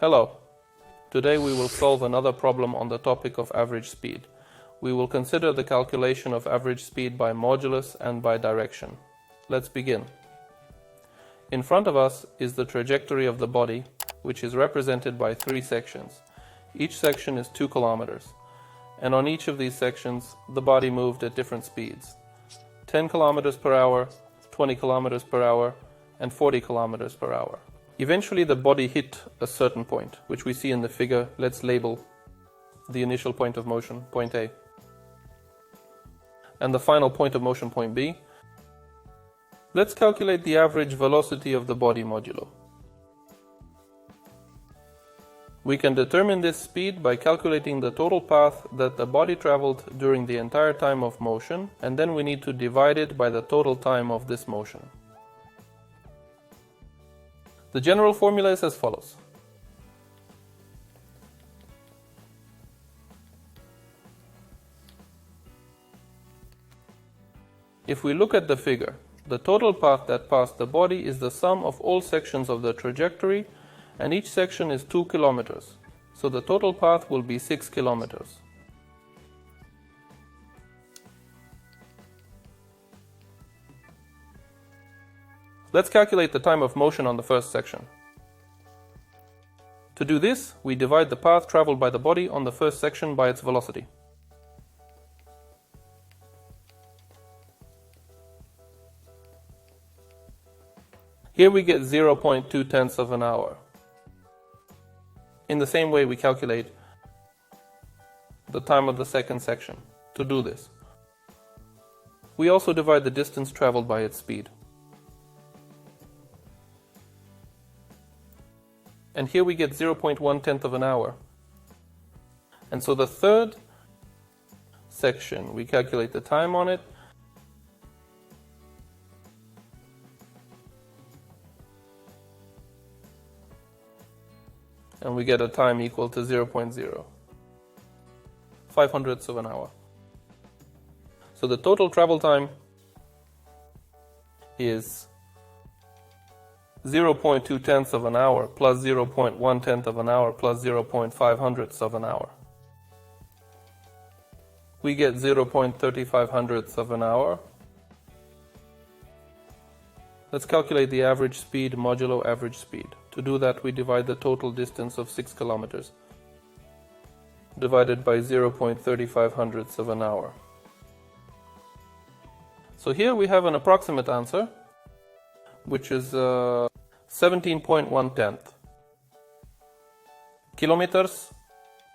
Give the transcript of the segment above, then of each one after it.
Hello. Today we will solve another problem on the topic of average speed. We will consider the calculation of average speed by modulus and by direction. Let's begin. In front of us is the trajectory of the body, which is represented by 3 sections. Each section is 2 kilometers, and on each of these sections the body moved at different speeds: 10 kilometers per hour, 20 kilometers per hour, and 40 kilometers per hour. Eventually the body hit a certain point, which we see in the figure. Let's label the initial point of motion, point A, and the final point of motion, point B. Let's calculate the average velocity of the body modulo. We can determine this speed by calculating the total path that the body traveled during the entire time of motion, and then we need to divide it by the total time of this motion. The general formula is as follows. If we look at the figure, the total path that passed the body is the sum of all sections of the trajectory, and each section is 2 kilometers, so the total path will be 6 kilometers. Let's calculate the time of motion on the first section. To do this, we divide the path traveled by the body on the first section by its velocity. Here we get 0.2 tenths of an hour. In the same way we calculate the time of the second section. To do this, we also divide the distance traveled by its speed. And here we get 0.1 tenth of an hour. And so the third section, we calculate the time on it. And we get a time equal to 0.0, 5/100ths of an hour. So the total travel time is 0.2 tenths of an hour plus 0.1 tenth of an hour plus 0.500ths of an hour. We get 0.3500ths of an hour. Let's calculate the average speed modulo average speed. To do that, we divide the total distance of 6 kilometers divided by 0.3500ths of an hour. So here we have an approximate answer, which is 17.1 tenth kilometers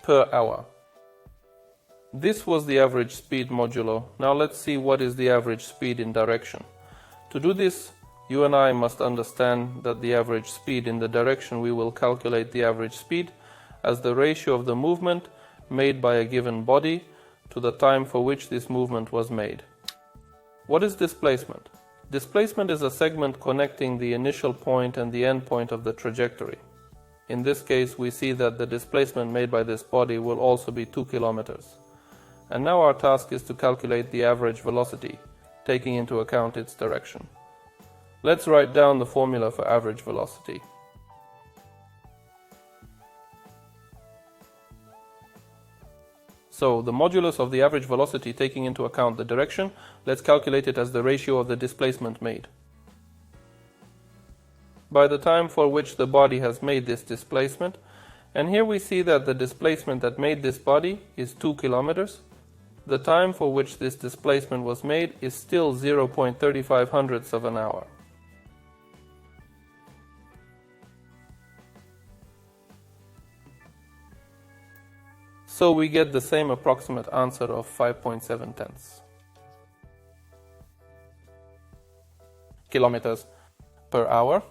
per hour. This was the average speed modulo. Now let's see what is the average speed in direction. To do this, you and I must understand that the average speed in the direction we will calculate the average speed as the ratio of the movement made by a given body to the time for which this movement was made. What is displacement? Displacement is a segment connecting the initial point and the end point of the trajectory. In this case, we see that the displacement made by this body will also be 2 kilometers. And now our task is to calculate the average velocity, taking into account its direction. Let's write down the formula for average velocity. So the modulus of the average velocity taking into account the direction, let's calculate it as the ratio of the displacement made by the time for which the body has made this displacement. And here we see that the displacement that made this body is 2 kilometers. The time for which this displacement was made is still 0.3500ths of an hour. So we get the same approximate answer of 5.7 tenths kilometers per hour.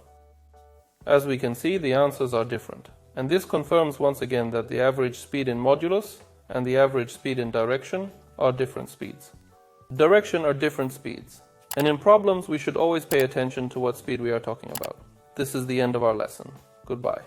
As we can see, the answers are different. And this confirms once again that the average speed in modulus and the average speed in direction are different speeds. Direction are different speeds. And in problems, we should always pay attention to what speed we are talking about. This is the end of our lesson. Goodbye.